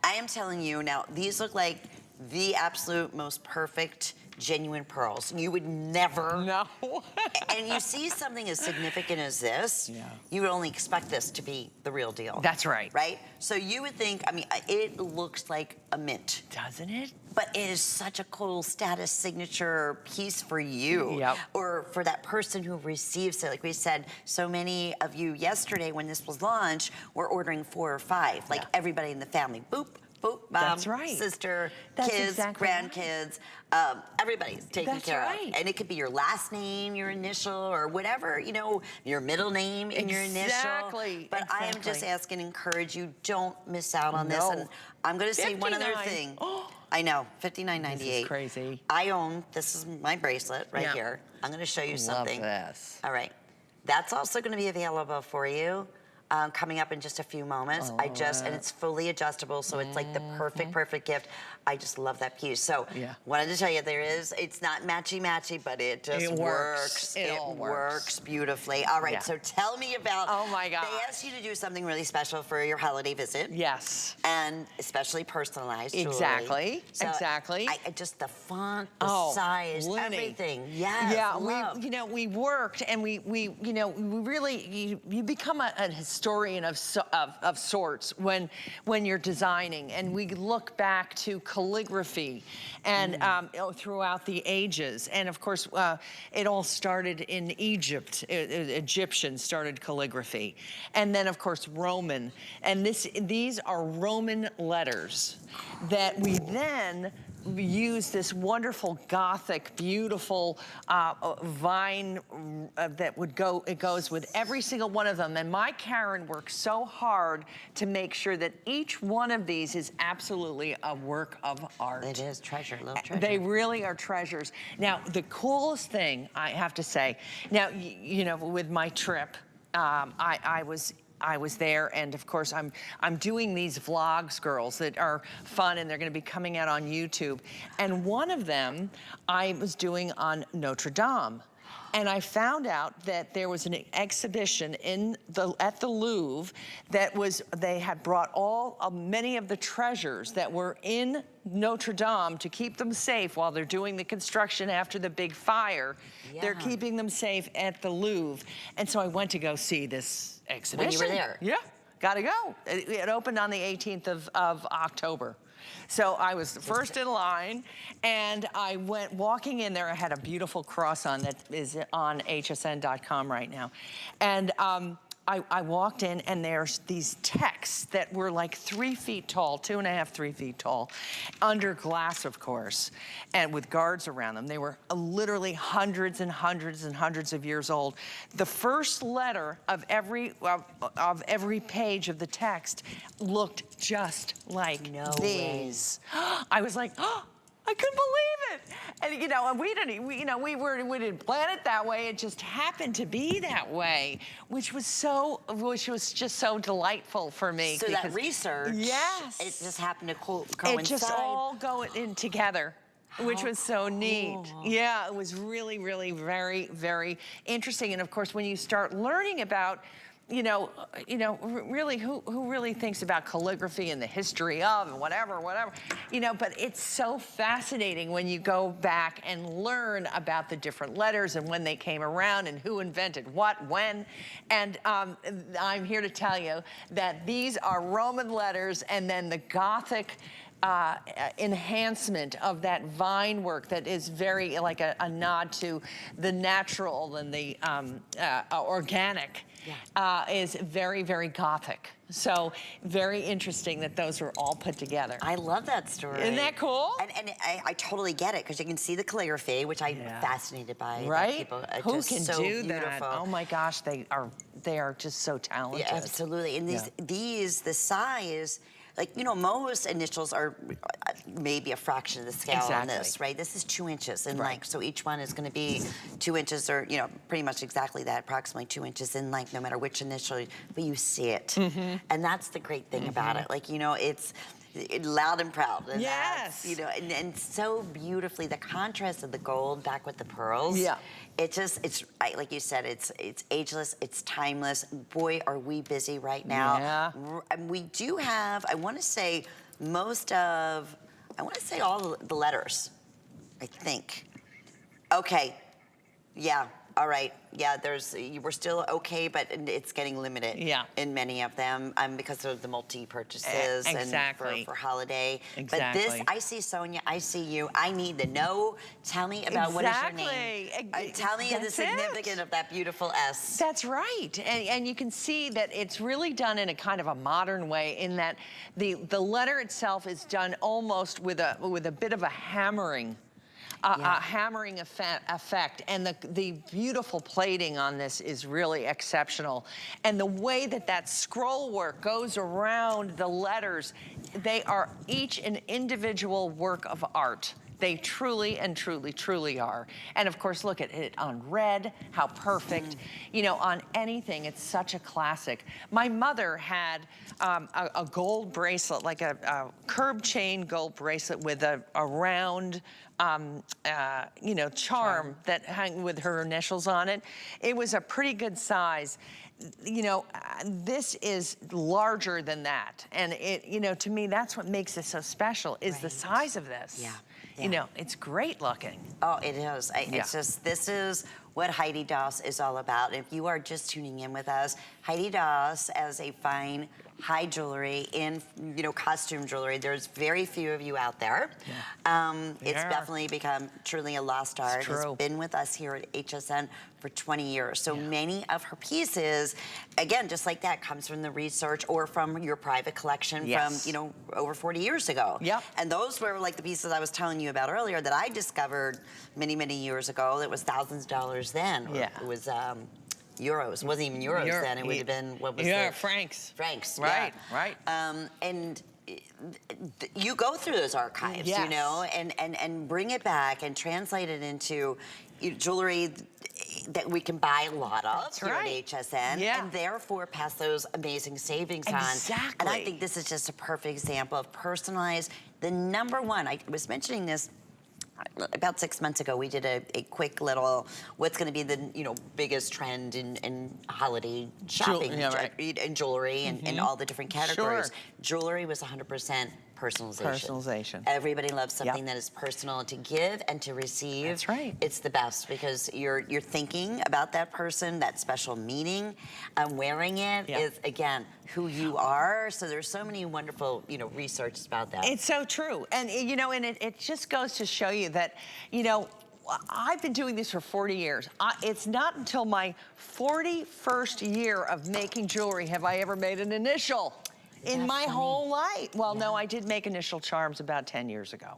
I am telling you now, these look like the absolute most perfect genuine pearls. You would never. No. And you see something as significant as this, you would only expect this to be the real deal. That's right. Right? So you would think, I mean, it looks like a mint. Doesn't it? But it is such a cool status signature piece for you. Yep. Or for that person who receives it. Like we said, so many of you yesterday when this was launched were ordering 4 or 5. Like everybody in the family. Boop. Boop, mom, That's right. sister, That's kids, exactly grandkids, everybody's taken care of. And it could be your last name, your initial, or whatever, you know, your middle name and your initial. Exactly. But I am just asking, encourage you, don't miss out on this. And I'm going to say one other thing. I know, $59.98. This is crazy. I own, this is my bracelet right here. I'm going to show you something. Love this. All right. That's also going to be available for you. Coming up in just a few moments. And it's fully adjustable, so it's like the perfect gift. I just love that piece. So, wanted to tell you, it's not matchy-matchy, but it just works. It works beautifully. All right, so tell me about, oh my God. They asked you to do something really special for your holiday visit. Yes. And especially personalized jewelry. Exactly, so exactly. Just the font, the size, everything. Yes, yeah, we worked and we really, you become a historian of sorts when you're designing, and we look back to calligraphy and throughout the ages, and of course it all started in Egypt. Egyptians started calligraphy, and then of course Roman, and these are Roman letters that we then use this wonderful Gothic, beautiful vine it goes with every single one of them. And my Karen works so hard to make sure that each one of these is absolutely a work of art. It is treasure, little treasure. They really are treasures. Now, the coolest thing I have to say, now, you know, with my trip, I was there, and of course I'm doing these vlogs, girls, that are fun, and they're going to be coming out on YouTube. And one of them I was doing on Notre Dame. And I found out that there was an exhibition at the Louvre they had brought many of the treasures that were in Notre Dame to keep them safe while they're doing the construction after the big fire. They're keeping them safe at the Louvre. And so I went to go see this exhibition. When you were there? Yeah, gotta go. It opened on the 18th of October. So I was first in line, and I went walking in there. I had a beautiful cross on that is on hsn.com right now. And I walked in, and there's these texts that were like 3 feet tall, 2.5, 3 feet tall, under glass, of course, and with guards around them. They were literally hundreds and hundreds and hundreds of years old. The first letter of every page of the text looked just like these. I was like, oh, I couldn't believe it. And you know, we didn't plan it that way. It just happened to be that way, which was just so delightful for me. So that research, it just happened to coincide. It just all go in together. Which was so neat. Yeah, it was really, really very, very interesting. And of course, when you start learning about really who really thinks about calligraphy and the history of and whatever, but it's so fascinating when you go back and learn about the different letters and when they came around and who invented what, when. And I'm here to tell you that these are Roman letters, and then the Gothic enhancement of that vine work that is very like a nod to the natural and the organic. Is very, very Gothic. So very interesting that those were all put together. I love that story. Isn't that cool? And I totally get it, because you can see the calligraphy, which I'm fascinated by. Right? People, who can so do beautiful. that? Oh my gosh, they are just so talented. Yeah, absolutely. And the size, like, you know, most initials are maybe a fraction of the scale on this, right? This is 2 inches in length, so each one is going to be 2 inches, or, you know, pretty much exactly that, approximately 2 inches in length, no matter which initial, but you see it. And that's the great thing about it. Like, you know, it's loud and proud. And that's, you know, and so beautifully, the contrast of the gold back with the pearls. Yeah. It's like you said, it's ageless, it's timeless. Boy, are we busy right now. Yeah. And we do have, I want to say, most of, I want to say all the letters, I think. Okay, yeah, all right. Yeah, we're still okay, but it's getting limited in many of them because of the multi-purchases and for holiday. But this, I see Sonia, I see you. I need to know. Tell me about what is your name. Tell me the significance of that beautiful S. That's right. And you can see that it's really done in a kind of a modern way in that the letter itself is done almost with a bit of a hammering. A hammering effect, and the beautiful plating on this is really exceptional. And the way that scroll work goes around the letters, they are each an individual work of art. They truly and truly are. And of course, look at it on red, how perfect. You know, on anything, it's such a classic. My mother had a gold bracelet, like a curb chain gold bracelet with a round, you know, charm that hung with her initials on it. It was a pretty good size. You know, this is larger than that. And it, you know, to me, that's what makes it so special is the size of this. Yeah. You know, it's great looking. Oh, it is. It's just, this is what Heidi Daus is all about. If you are just tuning in with us, Heidi Daus as a fine high jewelry in, you know, costume jewelry. There's very few of you out there. It's definitely become truly a lost art. It's been with us here at HSN for 20 years. So many of her pieces, again, just like that, comes from the research or from your private collection from, you know, over 40 years ago. And those were like the pieces I was telling you about earlier that I discovered many, many years ago. That was thousands of dollars then. It was euros. It wasn't even euros then. It would have been, what was it? Francs. Francs, right. And you go through those archives, you know, and bring it back and translate it into jewelry that we can buy a lot of here at HSN, and therefore pass those amazing savings on. And I think this is just a perfect example of personalized. The number one, I was mentioning this about 6 months ago, we did a quick little, what's going to be the, you know, biggest trend in holiday shopping and jewelry and all the different categories. Jewelry was 100% personalization. Everybody loves something that is personal to give and to receive. That's right. It's the best because you're thinking about that person, that special meaning. Wearing it is, again, who you are. So there's so many wonderful, you know, research about that. It's so true. And, you know, and it just goes to show you that, you know, I've been doing this for 40 years. It's not until my 41st year of making jewelry have I ever made an initial in my whole life. Well, no, I did make initial charms about 10 years ago.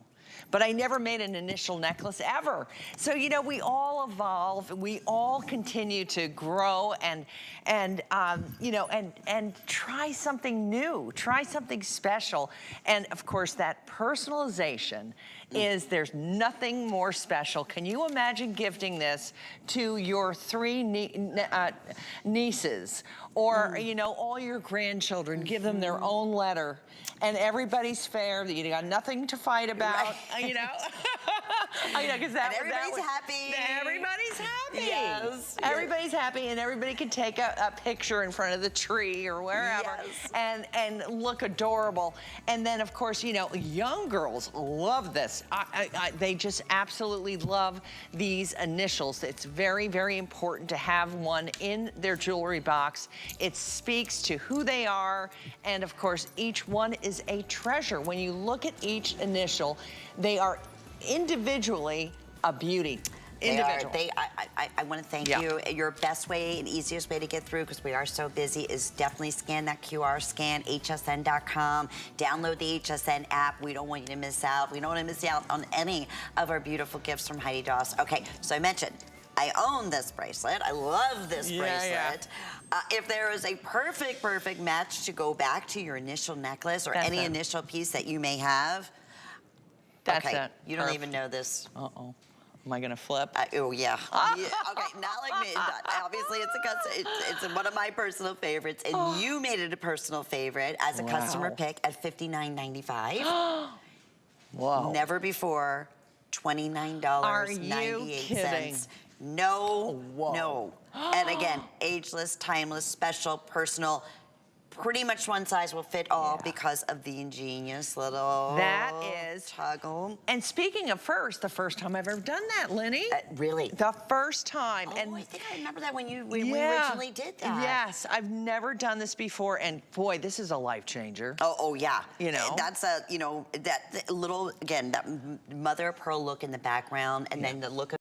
But I never made an initial necklace ever. So, you know, we all evolve, we all continue to grow and you know, and try something new, try something special. And of course, that personalization is, there's nothing more special. Can you imagine gifting this to your 3 nieces or, you know, all your grandchildren, give them their own letter and everybody's fair, you got nothing to fight about, you know? You know, because everybody's happy. Everybody's happy. Everybody's happy, and everybody can take a picture in front of the tree or wherever and look adorable. And then, of course, you know, young girls love this. They just absolutely love these initials. It's very, very important to have one in their jewelry box. It speaks to who they are, and of course, each one is a treasure. When you look at each initial, they are individually a beauty. Individual. I want to thank you. Your best way and easiest way to get through, because we are so busy, is definitely scan that QR, scan hsn.com, download the HSN app. We don't want you to miss out. We don't want to miss out on any of our beautiful gifts from Heidi Daus. Okay, so I mentioned, I own this bracelet. I love this bracelet. If there is a perfect match to go back to your initial necklace or any initial piece that you may have, you don't even know this. Uh-oh. Am I gonna flip? Oh yeah. Okay, not like me. Obviously, it's one of my personal favorites, and you made it a personal favorite as a customer pick at $59.95. Whoa. Never before $29.98. Are you kidding? No, no. And again, ageless, timeless, special, personal, pretty much one size will fit all because of the ingenious little That is toggle. And speaking of first, the first time I've ever done that, Lenny. Really? The first time. Oh, and I think I remember that when we originally did that. Yes, I've never done this before, and boy, this is a life changer. Oh yeah. You know, that's that little, again, that mother of pearl look in the background, and then the look of